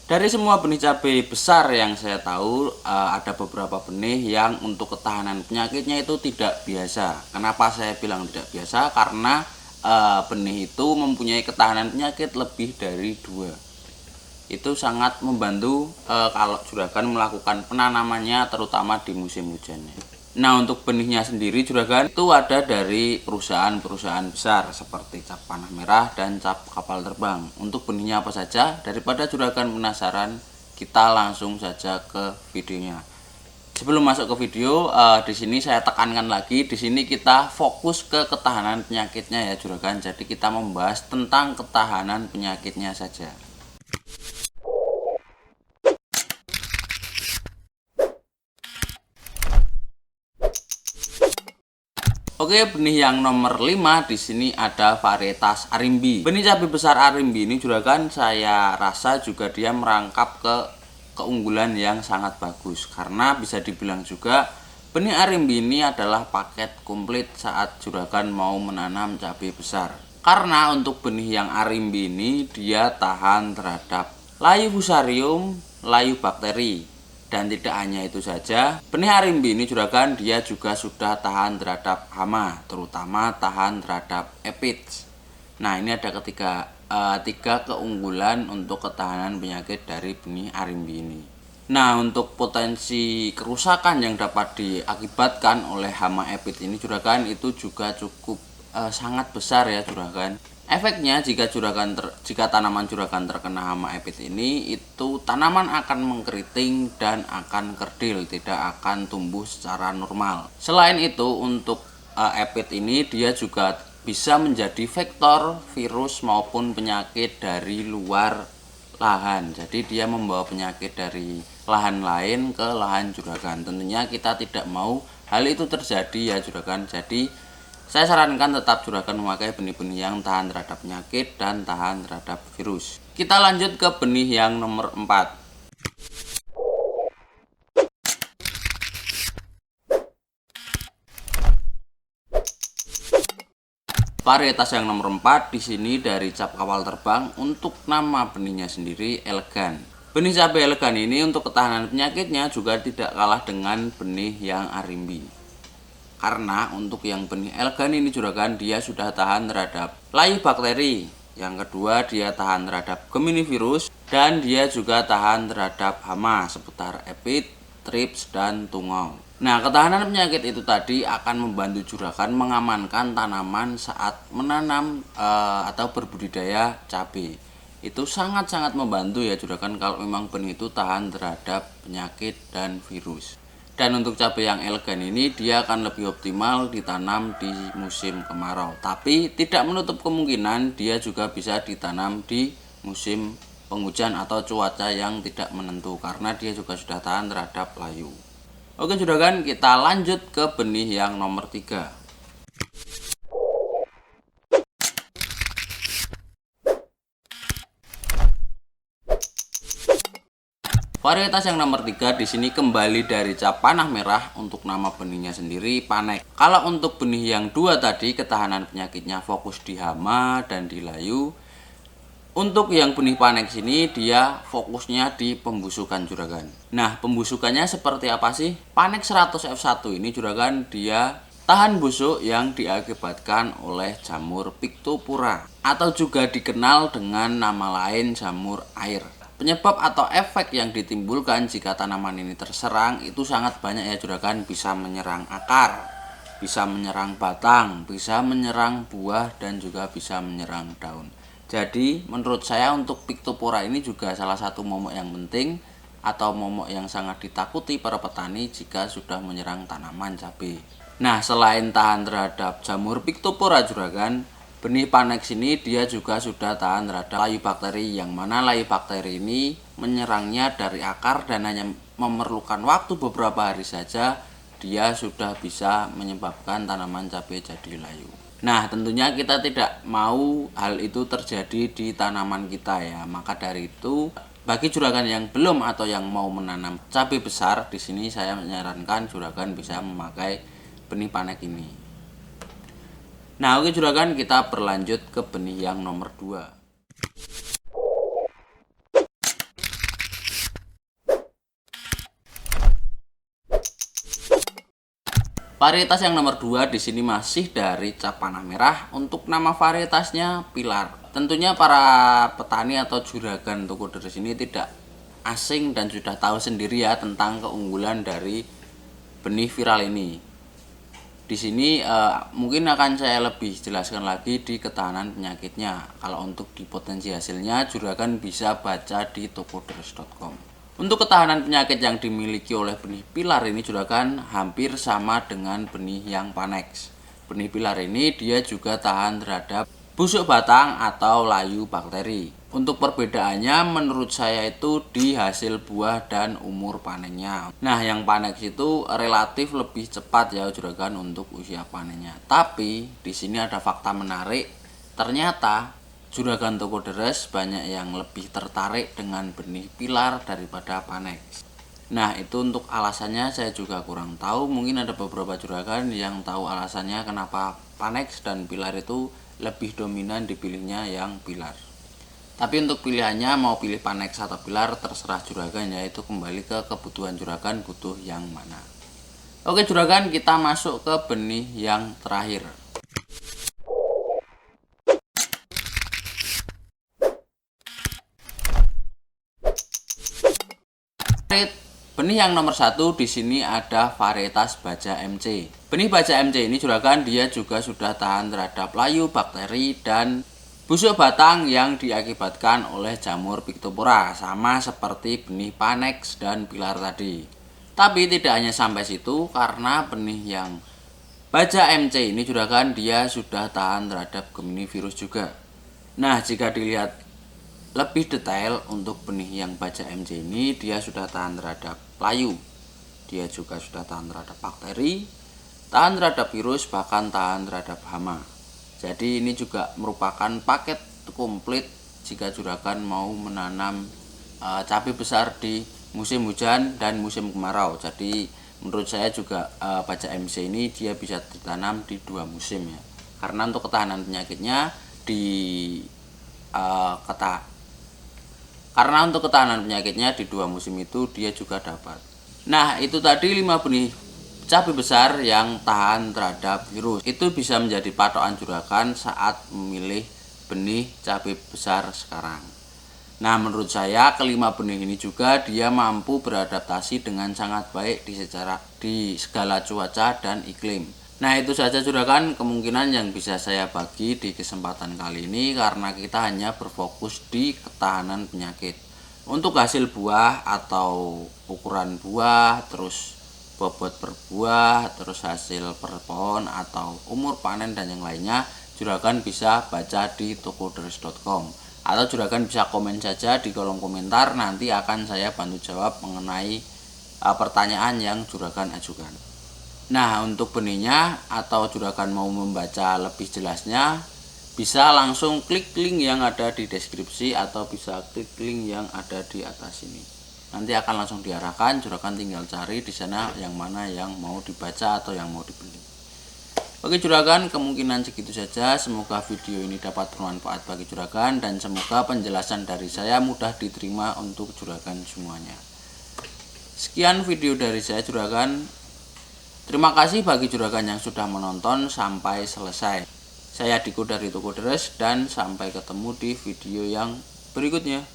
Dari semua benih cabai besar yang saya tahu, ada beberapa benih yang untuk ketahanan penyakitnya itu tidak biasa. Kenapa saya bilang tidak biasa? Karena benih itu mempunyai ketahanan penyakit lebih dari 2. Itu sangat membantu kalau juragan melakukan penanamannya terutama di musim hujannya. Nah, untuk benihnya sendiri juragan itu ada dari perusahaan-perusahaan besar seperti Cap Panah Merah dan Cap Kapal Terbang. Untuk benihnya apa saja? Daripada juragan penasaran, kita langsung saja ke videonya. Sebelum masuk ke video, di sini saya tekankan lagi, di sini kita fokus ke ketahanan penyakitnya ya juragan. Jadi kita membahas tentang ketahanan penyakitnya saja. Oke, benih yang nomor 5 di sini ada varietas Arimbi. Benih cabai besar Arimbi ini juragan saya rasa juga dia merangkap ke keunggulan yang sangat bagus karena bisa dibilang juga benih Arimbi ini adalah paket komplit saat juragan mau menanam cabai besar. Karena untuk benih yang Arimbi ini dia tahan terhadap layu fusarium, layu bakteri. Dan tidak hanya itu saja, benih Arimbi ini juragan dia juga sudah tahan terhadap hama, terutama tahan terhadap aphids. Nah, ini ada tiga keunggulan untuk ketahanan penyakit dari benih Arimbi ini. Nah, untuk potensi kerusakan yang dapat diakibatkan oleh hama aphid ini juragan itu juga cukup sangat besar ya juragan. Efeknya jika tanaman juragan terkena hama aphid ini, itu tanaman akan mengkeriting dan akan kerdil, tidak akan tumbuh secara normal. Selain itu, untuk aphid ini dia juga bisa menjadi vektor virus maupun penyakit dari luar lahan. Jadi dia membawa penyakit dari lahan lain ke lahan juragan. Tentunya kita tidak mau hal itu terjadi ya juragan. Jadi saya sarankan tetap juragan memakai benih-benih yang tahan terhadap penyakit dan tahan terhadap virus. Kita lanjut ke benih yang nomor 4. Varietas yang nomor 4 di sini dari Cap Kapal Terbang. Untuk nama benihnya sendiri elegan. Benih cabai elegan ini untuk ketahanan penyakitnya juga tidak kalah dengan benih yang Arimbi. Karena untuk yang benih elegan ini juragan dia sudah tahan terhadap layu bakteri. Yang kedua dia tahan terhadap Gemini virus dan dia juga tahan terhadap hama seputar aphid, thrips dan tungau. Nah, ketahanan penyakit itu tadi akan membantu juragan mengamankan tanaman saat menanam atau berbudidaya cabai. Itu sangat-sangat membantu ya juragan kalau memang benih itu tahan terhadap penyakit dan virus. Dan untuk cabai yang elegan ini dia akan lebih optimal ditanam di musim kemarau. Tapi tidak menutup kemungkinan dia juga bisa ditanam di musim penghujan atau cuaca yang tidak menentu karena dia juga sudah tahan terhadap layu. Oke juragan, kita lanjut ke benih yang nomor 3. Varietas yang nomor 3 di sini kembali dari Cap Panah Merah. Untuk nama benihnya sendiri Panek. Kalau untuk benih yang 2 tadi ketahanan penyakitnya fokus di hama dan di layu. Untuk yang benih Panek sini dia fokusnya di pembusukan juragan. Nah, pembusukannya seperti apa sih? Panek 100 F1 ini juragan dia tahan busuk yang diakibatkan oleh jamur Pictopura atau juga dikenal dengan nama lain jamur air. Penyebab atau efek yang ditimbulkan jika tanaman ini terserang itu sangat banyak ya juragan. Bisa menyerang akar, bisa menyerang batang, bisa menyerang buah dan juga bisa menyerang daun. Jadi menurut saya untuk Pictopura ini juga salah satu momok yang penting atau momok yang sangat ditakuti para petani jika sudah menyerang tanaman cabai. Nah, selain tahan terhadap jamur Pictopura juragan, benih Panex ini dia juga sudah tahan terhadap layu bakteri, yang mana layu bakteri ini menyerangnya dari akar dan hanya memerlukan waktu beberapa hari saja dia sudah bisa menyebabkan tanaman cabai jadi layu. Nah, tentunya kita tidak mau hal itu terjadi di tanaman kita ya. Maka dari itu bagi juragan yang belum atau yang mau menanam cabai besar, di sini saya menyarankan juragan bisa memakai benih Panek ini. Nah, oke juragan, kita berlanjut ke benih yang nomor 2. Varietas yang nomor 2 di sini masih dari cap panah merah. Untuk nama varietasnya Pilar. Tentunya para petani atau juragan toko deres ini tidak asing dan sudah tahu sendiri ya tentang keunggulan dari benih viral ini. Di sini mungkin akan saya lebih jelaskan lagi di ketahanan penyakitnya. Kalau untuk di potensi hasilnya, juragan bisa baca di tokoderes.com. Untuk ketahanan penyakit yang dimiliki oleh benih Pilar ini juragan hampir sama dengan benih yang Panex. Benih Pilar ini dia juga tahan terhadap busuk batang atau layu bakteri. Untuk perbedaannya menurut saya itu di hasil buah dan umur panennya. Nah, yang Panex itu relatif lebih cepat ya juragan untuk usia panennya. Tapi di sini ada fakta menarik. Ternyata juragan toko deres banyak yang lebih tertarik dengan benih Pilar daripada Panex. Nah, itu untuk alasannya saya juga kurang tahu. Mungkin ada beberapa juragan yang tahu alasannya kenapa Panex dan Pilar itu lebih dominan dipilihnya yang Pilar. Tapi untuk pilihannya mau pilih Panex atau Pilar terserah juragan ya, itu kembali ke kebutuhan juragan butuh yang mana. Oke juragan, kita masuk ke benih yang terakhir. Benih yang nomor 1 di sini ada varietas Baja MC. Benih Baja MC ini juragan dia juga sudah tahan terhadap layu, bakteri, dan busuk batang yang diakibatkan oleh jamur Phytophthora, sama seperti benih Panex dan Pilar tadi. Tapi tidak hanya sampai situ, karena benih yang Baja MC ini juragan dia sudah tahan terhadap Gemini virus juga. Nah, jika dilihat lebih detail untuk benih yang Baja MC ini, dia sudah tahan terhadap layu, dia juga sudah tahan terhadap bakteri, tahan terhadap virus, bahkan tahan terhadap hama. Jadi ini juga merupakan paket komplit jika juragan mau menanam cabai besar di musim hujan dan musim kemarau. Jadi menurut saya juga Baja MC ini dia bisa ditanam di 2 musim ya. Karena untuk ketahanan penyakitnya karena untuk ketahanan penyakitnya di 2 musim itu dia juga dapat. Nah, itu tadi 5 benih cabai besar yang tahan terhadap virus. Itu bisa menjadi patokan juragan saat memilih benih cabai besar sekarang. Nah, menurut saya kelima benih ini juga dia mampu beradaptasi dengan sangat baik di segala cuaca dan iklim. Nah, itu saja juragan kemungkinan yang bisa saya bagi di kesempatan kali ini, karena kita hanya berfokus di ketahanan penyakit. Untuk hasil buah atau ukuran buah, terus bobot per buah, terus hasil per pohon atau umur panen dan yang lainnya, juragan bisa baca di tokoderes.com, atau juragan bisa komen saja di kolom komentar, nanti akan saya bantu jawab mengenai pertanyaan yang juragan ajukan. Nah, untuk benihnya atau juragan mau membaca lebih jelasnya, bisa langsung klik link yang ada di deskripsi atau bisa klik link yang ada di atas ini. Nanti akan langsung diarahkan, juragan tinggal cari di sana yang mana yang mau dibaca atau yang mau dibeli. Oke juragan, kemungkinan segitu saja. Semoga video ini dapat bermanfaat bagi juragan dan semoga penjelasan dari saya mudah diterima untuk juragan semuanya. Sekian video dari saya juragan. Terima kasih bagi juragan yang sudah menonton sampai selesai. Saya Diko dari Toko Deres dan sampai ketemu di video yang berikutnya.